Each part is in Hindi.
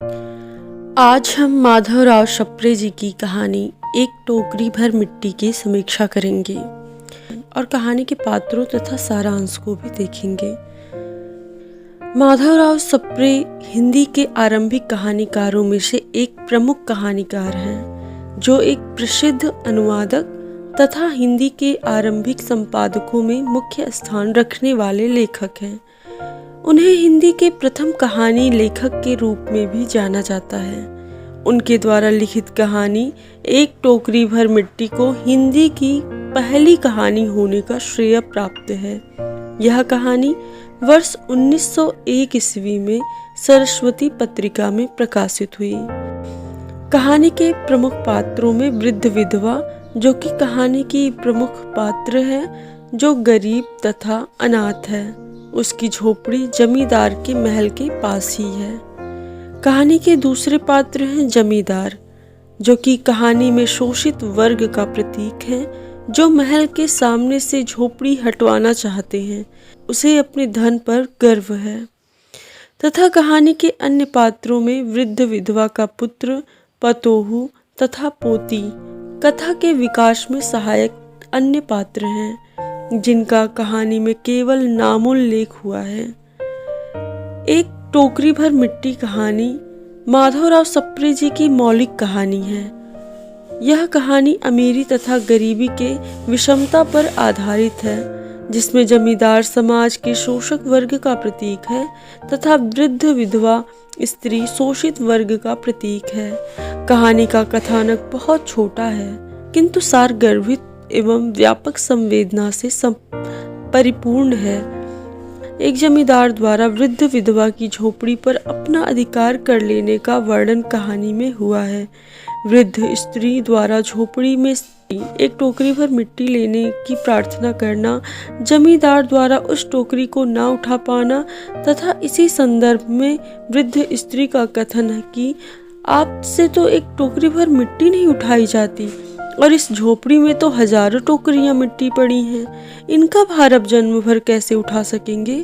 आज हम माधवराव सप्रे जी की कहानी एक टोकरी भर मिट्टी की समीक्षा करेंगे और कहानी के पात्रों तथा सारांश को भी देखेंगे। माधवराव सप्रे हिंदी के आरंभिक कहानीकारों में से एक प्रमुख कहानीकार हैं, जो एक प्रसिद्ध अनुवादक तथा हिंदी के आरंभिक संपादकों में मुख्य स्थान रखने वाले लेखक हैं। उन्हें हिंदी के प्रथम कहानी लेखक के रूप में भी जाना जाता है। उनके द्वारा लिखित कहानी एक टोकरी भर मिट्टी को हिंदी की पहली कहानी होने का श्रेय प्राप्त है। यह कहानी वर्ष 1901 ईस्वी में सरस्वती पत्रिका में प्रकाशित हुई। कहानी के प्रमुख पात्रों में वृद्ध विधवा, जो कि कहानी की प्रमुख पात्र है, जो गरीब तथा अनाथ है। उसकी झोपड़ी जमींदार के महल के पास ही है। कहानी के दूसरे पात्र हैं जमींदार, जो कि कहानी में शोषित वर्ग का प्रतीक है, जो महल के सामने से झोपड़ी हटवाना चाहते हैं। उसे अपने धन पर गर्व है। तथा कहानी के अन्य पात्रों में वृद्ध विधवा का पुत्र, पतोहू तथा पोती कथा के विकास में सहायक अन्य पात्र हैं, जिनका कहानी में केवल नामोल्लेख हुआ है। एक टोकरी भर मिट्टी कहानी माधवराव सप्रे जी की मौलिक कहानी है। यह कहानी अमीरी तथा गरीबी के विषमता पर आधारित है, जिसमें जमींदार समाज के शोषक वर्ग का प्रतीक है तथा वृद्ध विधवा स्त्री शोषित वर्ग का प्रतीक है। कहानी का कथानक बहुत छोटा है, किंतु सारगर्भित एवं व्यापक संवेदना से परिपूर्ण है। एक जमींदार द्वारा वृद्ध विधवा की झोपड़ी पर अपना अधिकार कर लेने का वर्णन कहानी में हुआ है। वृद्ध स्त्री द्वारा झोपड़ी में एक टोकरी भर मिट्टी लेने की प्रार्थना करना, जमींदार द्वारा उस टोकरी को ना उठा पाना तथा इसी संदर्भ में वृद्ध स्त्री का कथन है कि आपसे तो एक टोकरी भर मिट्टी नहीं उठाई जाती और इस झोपड़ी में तो हजारों टोकरियां मिट्टी पड़ी हैं, इनका भार अब जन्म भर कैसे उठा सकेंगे।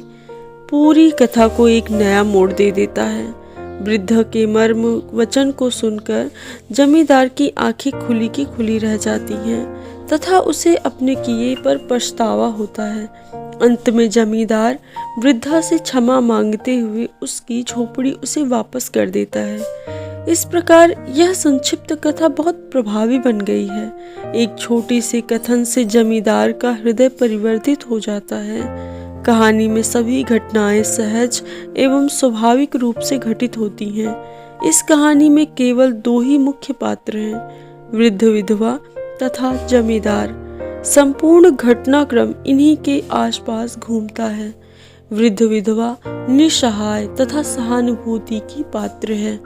पूरी कथा को एक नया मोड़ दे देता है। वृद्ध के मर्म वचन को सुनकर जमींदार की आंखें खुली की खुली रह जाती हैं तथा उसे अपने किए पर पछतावा होता है। अंत में जमींदार वृद्धा से क्षमा मांगते हुए उसकी झोपड़ी उसे वापस कर देता है। इस प्रकार यह संक्षिप्त कथा बहुत प्रभावी बन गई है। एक छोटी सी कथन से जमींदार का हृदय परिवर्तित हो जाता है। कहानी में सभी घटनाएं सहज एवं स्वाभाविक रूप से घटित होती हैं। इस कहानी में केवल दो ही मुख्य पात्र हैं, वृद्ध विधवा तथा जमींदार। संपूर्ण घटनाक्रम इन्हीं के आसपास घूमता है। वृद्ध विधवा निसहाय तथा सहानुभूति की पात्र है,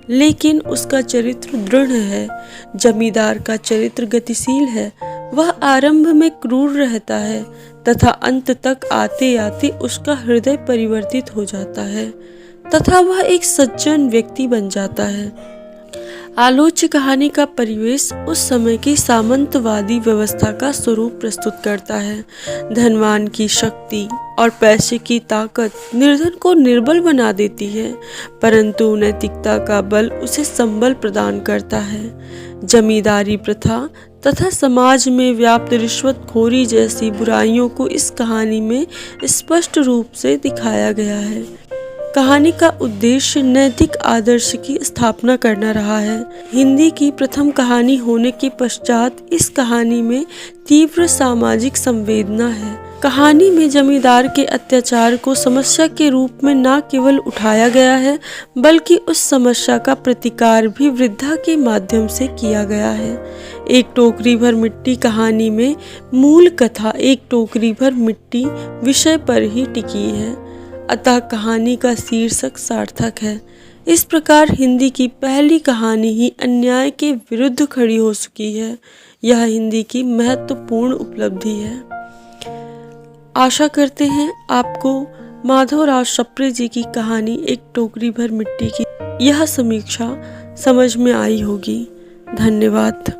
लेकिन उसका चरित्र दृढ़ है। जमींदार का चरित्र गतिशील है। वह आरंभ में क्रूर रहता है तथा अंत तक आते आते उसका हृदय परिवर्तित हो जाता है तथा वह एक सज्जन व्यक्ति बन जाता है। आलोच्य कहानी का परिवेश उस समय की सामंतवादी व्यवस्था का स्वरूप प्रस्तुत करता है। धनवान की शक्ति और पैसे की ताकत निर्धन को निर्बल बना देती है, परंतु नैतिकता का बल उसे संबल प्रदान करता है। जमींदारी प्रथा तथा समाज में व्याप्त रिश्वतखोरी जैसी बुराइयों को इस कहानी में स्पष्ट रूप से दिखाया गया है। कहानी का उद्देश्य नैतिक आदर्श की स्थापना करना रहा है। हिंदी की प्रथम कहानी होने के पश्चात इस कहानी में तीव्र सामाजिक संवेदना है। कहानी में जमींदार के अत्याचार को समस्या के रूप में न केवल उठाया गया है, बल्कि उस समस्या का प्रतिकार भी वृद्धा के माध्यम से किया गया है। एक टोकरी भर मिट्टी कहानी में मूल कथा एक टोकरी भर मिट्टी विषय पर ही टिकी है, अतः कहानी का शीर्षक सार्थक है। इस प्रकार हिंदी की पहली कहानी ही अन्याय के विरुद्ध खड़ी हो चुकी है। यह हिंदी की महत्वपूर्ण उपलब्धि है। आशा करते हैं आपको माधवराव सप्रे जी की कहानी एक टोकरी भर मिट्टी की यह समीक्षा समझ में आई होगी। धन्यवाद।